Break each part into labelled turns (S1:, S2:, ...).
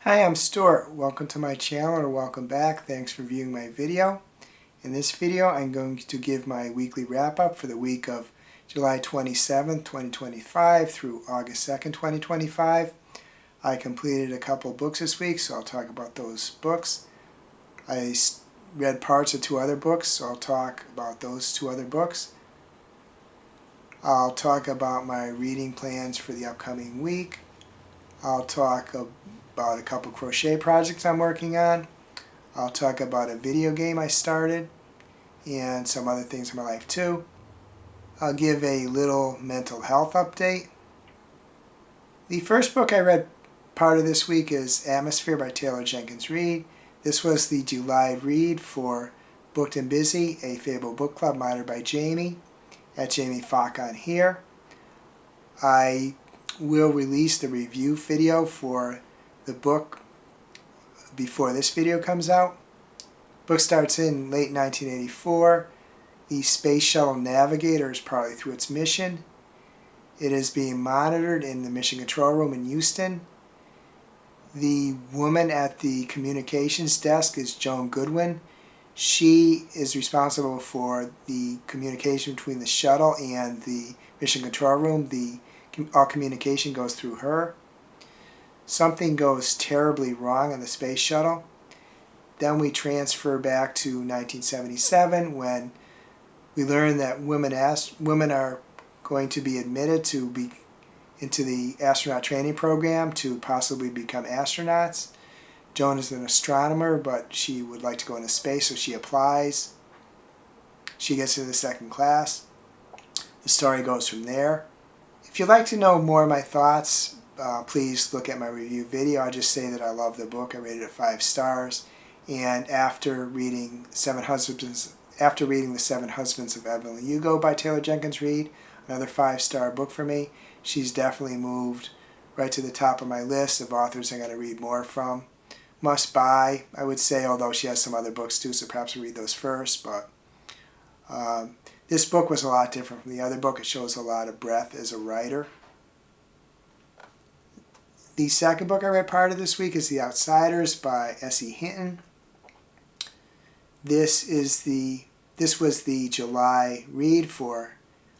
S1: Hi, I'm Stuart. Welcome to my channel, or welcome back. Thanks for viewing my video. In this video, I'm going to give my weekly wrap-up for the week of July 27th, 2025 through August 2nd, 2025. I completed a couple books this week, so I'll talk about those books. I read parts of two other books, so I'll talk about those two other books. I'll talk about my reading plans for the upcoming week. I'll talk about a couple crochet projects I'm working on. I'll talk about a video game I started and some other things in my life too. I'll give a little mental health update. The first book I read part of this week is Atmosphere by Jenkins Reid. This was the July read for Booked and Busy, a Fable book club monitored by Jamie at Jamie Falk on here. I will release the review video for the book before this video comes out. Book starts in late 1984. The Space Shuttle Navigator is partly through its mission. It is being monitored in the Mission Control Room in Houston. The woman at the communications desk is June Gilbank. She is responsible for the communication between the shuttle and the Mission Control Room. All communication goes through her. Something goes terribly wrong on the space shuttle. Then we transfer back to 1977 when we learn that women are going to be admitted into the astronaut training program to possibly become astronauts. Joan is an astronomer, but she would like to go into space, so she applies. She gets into the second class. The story goes from there. If you'd like to know more of my thoughts, please look at my review video. I'll just say that I love the book. I rated it 5 stars. And after reading The Seven Husbands of Evelyn Hugo by Jenkins Reid, another 5-star book for me, she's definitely moved right to the top of my list of authors I'm going to read more from. Must buy, I would say, although she has some other books too, so perhaps I'll read those first. But this book was a lot different from the other book. It shows a lot of breadth as a writer. The second book I read part of this week is The Outsiders by S.E. Hinton. This was the July read for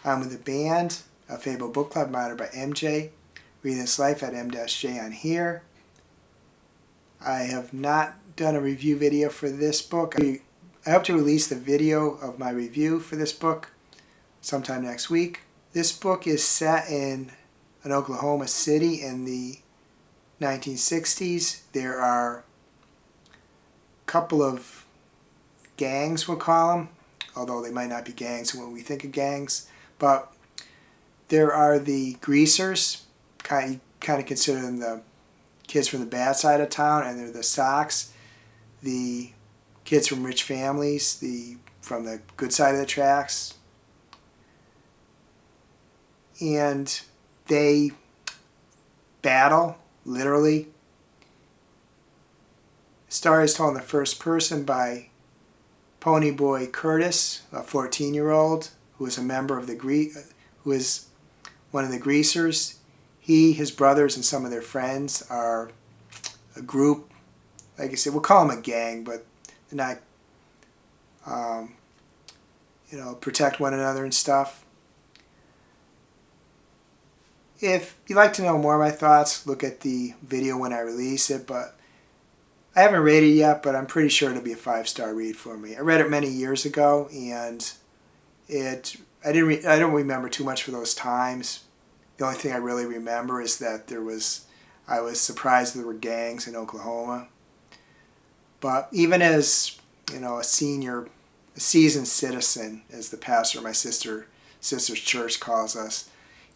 S1: I'm with a Band, a Fable book club monitored by MJ. Read This Life at M-J on here. I have not done a review video for this book. I hope to release the video of my review for this book sometime next week. This book is set in an Oklahoma City in the 1960s. There are a couple of gangs, we'll call them, although they might not be gangs when we think of gangs. But there are the greasers, kind of consider them the kids from the bad side of town, and they're the socks, the kids from rich families, from the good side of the tracks. And they battle, literally. The story is told in the first person by Ponyboy Curtis, a 14-year-old who is a member of who is one of the greasers. He, his brothers, and some of their friends are a group. Like I said, we'll call them a gang, but they're not, protect one another and stuff. If you'd like to know more of my thoughts, look at the video when I release it. But I haven't rated it yet, but I'm pretty sure it'll be a 5-star read for me. I read it many years ago, and I don't remember too much for those times. The only thing I really remember is that I was surprised there were gangs in Oklahoma. But even as a seasoned citizen, as the pastor of my sister's church calls us,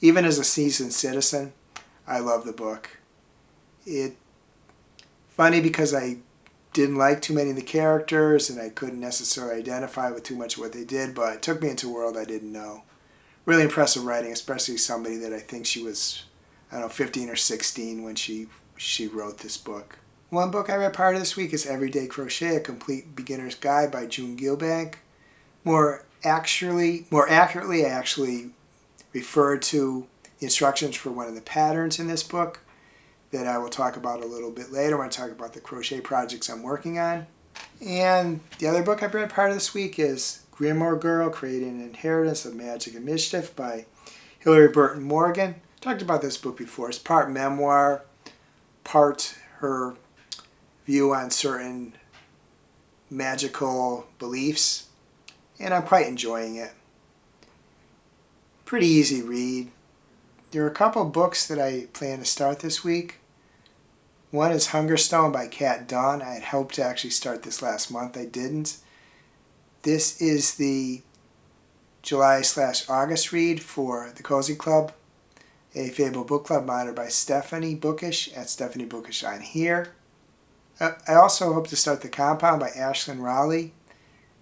S1: even as a seasoned citizen, I love the book. Funny because I didn't like too many of the characters and I couldn't necessarily identify with too much of what they did, but it took me into a world I didn't know. Really impressive writing, especially somebody that I think she was, 15 or 16 when she wrote this book. One book I read part of this week is Everyday Crochet, a Complete Beginner's Guide by June Gilbank. More accurately, I actually referred to the instructions for one of the patterns in this book that I will talk about a little bit later when I talk about the crochet projects I'm working on. And the other book I've read part of this week is Grimore Girl, Creating an Inheritance of Magic and Mischief by Hilarie Burton Morgan. I talked about this book before. It's part memoir, part her view on certain magical beliefs, and I'm quite enjoying it. Pretty easy read. There are a couple of books that I plan to start this week. One is Hungerstone by Kat Dunn. I had hoped to actually start this last month. I didn't. This is the July/August read for the Cozy Club, a Fable book club monitored by Stephanie Bookish at Stephanie Bookish on here. I also hope to start The Compound by Ashlyn Rawle.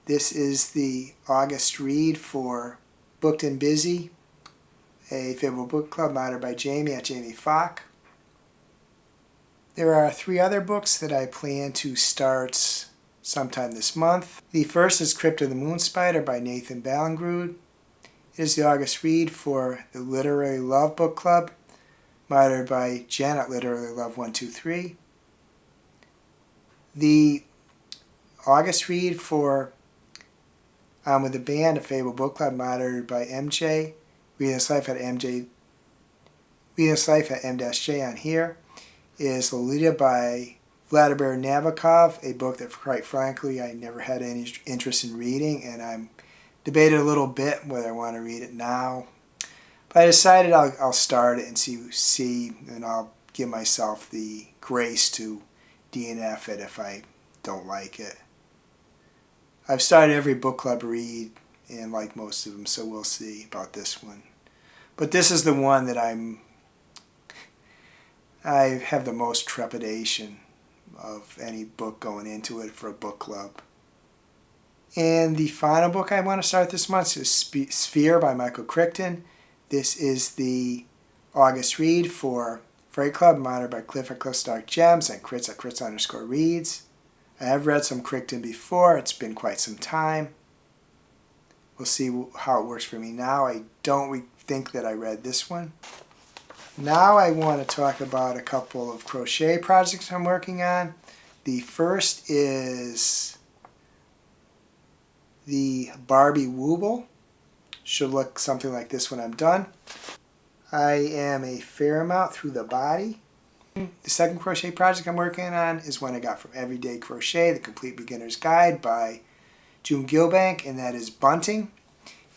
S1: This is the August read for Booked and Busy, a Fable book club monitored by Jamie at Jamie Falk. There are 3 other books that I plan to start sometime this month. The first is Crypt of the Moon Spider by Nathan Balingrud. It is the August read for the Literary Love Book Club, monitored by Jen at Literary Love 123. The August read for With the Band, a Fable book club, monitored by MJ, Reading This Life at M-J on here, is Lolita by Vladimir Nabokov, a book that, quite frankly, I never had any interest in reading, and I'm debated a little bit whether I want to read it now. But I decided I'll start it and see, and I'll give myself the grace to DNF it if I don't like it. I've started every book club read and like most of them, so we'll see about this one. But this is the one that I have the most trepidation of any book going into it for a book club. And the final book I want to start this month is Sphere by Michael Crichton. This is the August read for Freight Club, monitored by Cliff at Cliff's Dark Gems and Crits at Crits_reads. I have read some Crichton before. It's been quite some time. We'll see how it works for me now. I don't think that I read this one. Now I want to talk about a couple of crochet projects I'm working on. The first is the Barbie Wooble. Should look something like this when I'm done. I am a fair amount through the body. The second crochet project I'm working on is one I got from Everyday Crochet, The Complete Beginner's Guide by June Gilbank, and that is bunting.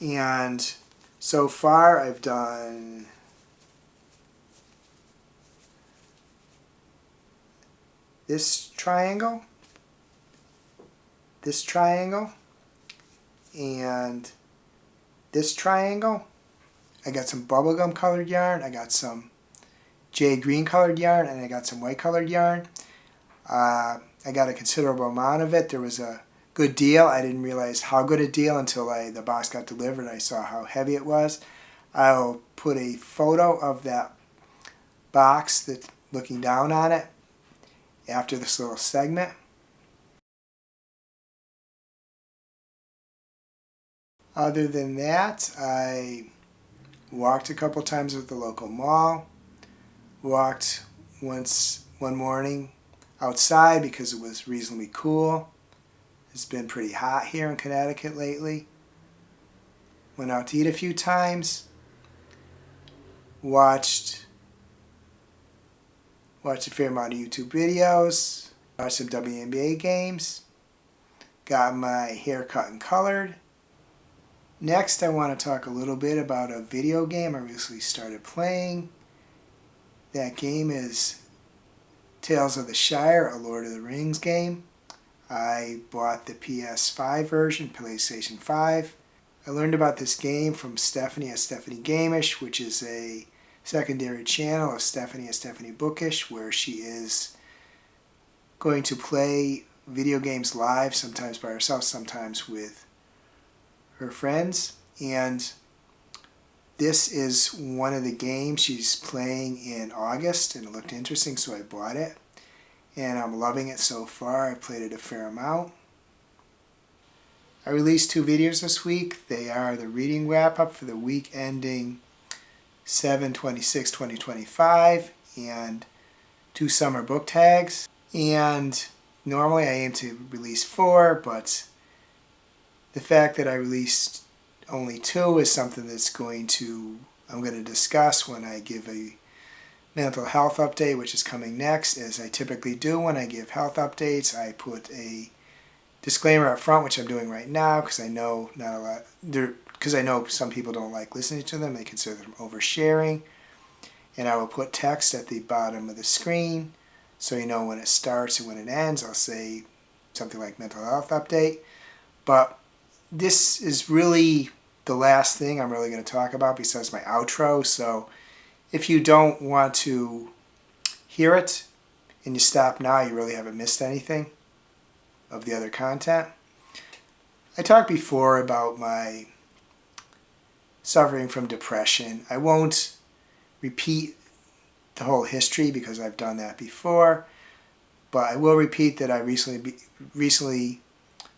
S1: And so far I've done this triangle, and this triangle. I got some bubblegum colored yarn, I got some jade green colored yarn, and I got some white colored yarn. I got a considerable amount of it. There was a good deal. I didn't realize how good a deal until the box got delivered. I saw how heavy it was. I'll put a photo of that box looking down on it after this little segment. Other than that, I walked a couple times at the local mall. Walked one morning outside because it was reasonably cool. It's been pretty hot here in Connecticut lately. Went out to eat a few times. Watched a fair amount of YouTube videos. Watched some WNBA games. Got my hair cut and colored. Next, I want to talk a little bit about a video game I recently started playing. That game is Tales of the Shire, a Lord of the Rings game. I bought the PS5 version, PlayStation 5. I learned about this game from Stephanie at Stephanie Gamish, which is a secondary channel of Stephanie at Stephanie Bookish, where she is going to play video games live, sometimes by herself, sometimes with her friends. And this is one of the games she's playing in August, and it looked interesting, so I bought it. And I'm loving it so far. I played it a fair amount. I released 2 videos this week. They are the reading wrap-up for the week ending 7/26/2025 and 2 summer book tags, and normally I aim to release 4, but the fact that I released only 2 is something that's I'm going to discuss when I give a mental health update, which is coming next. As I typically do when I give health updates, I put a disclaimer up front, which I'm doing right now because I know some people don't like listening to them. They consider them oversharing. And I will put text at the bottom of the screen so you know when it starts and when it ends. I'll say something like mental health update. But this is really the last thing I'm really going to talk about besides my outro. So if you don't want to hear it and you stop now, you really haven't missed anything of the other content. I talked before about my suffering from depression. I won't repeat the whole history because I've done that before, but I will repeat that I recently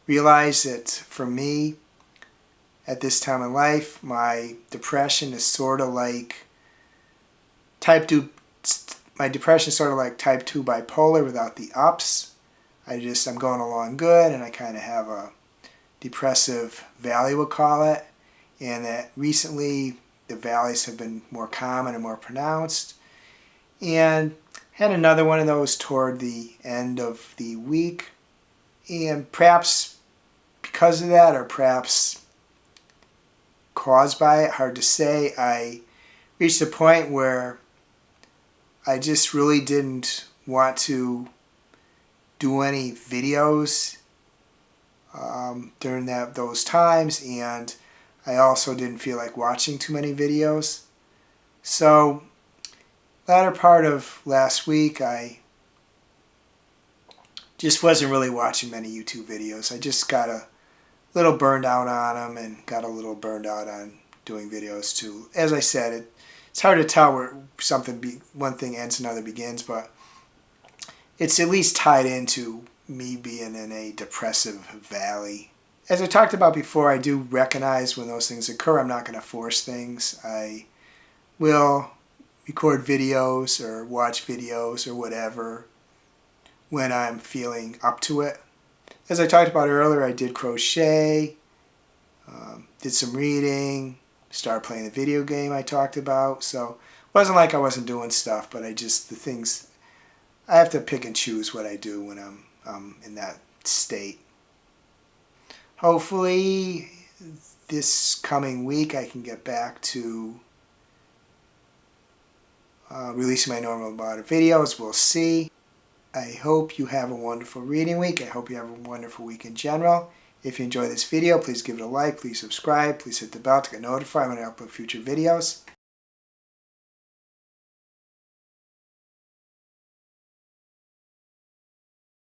S1: realized that for me, at this time in life, my depression is sort of like type 2 bipolar without the ups. I'm going along good, and I kind of have a depressive valley, we'll call it, and that recently the valleys have been more common and more pronounced. And had another one of those toward the end of the week, and perhaps because of that, or perhaps caused by it, hard to say, I reached a point where I just really didn't want to do any videos during those times, and I also didn't feel like watching too many videos. So latter part of last week, I just wasn't really watching many YouTube videos. I just got a little burned out on them and got a little burned out on doing videos too. As I said, it's hard to tell where one thing ends, another begins, but it's at least tied into me being in a depressive valley. As I talked about before, I do recognize when those things occur. I'm not going to force things. I will record videos or watch videos or whatever when I'm feeling up to it. As I talked about earlier, I did crochet, did some reading, started playing the video game I talked about. So it wasn't like I wasn't doing stuff, but I have to pick and choose what I do when I'm in that state. Hopefully this coming week I can get back to releasing my normal amount of videos. We'll see. I hope you have a wonderful reading week. I hope you have a wonderful week in general. If you enjoy this video, please give it a like, please subscribe, please hit the bell to get notified when I upload future videos.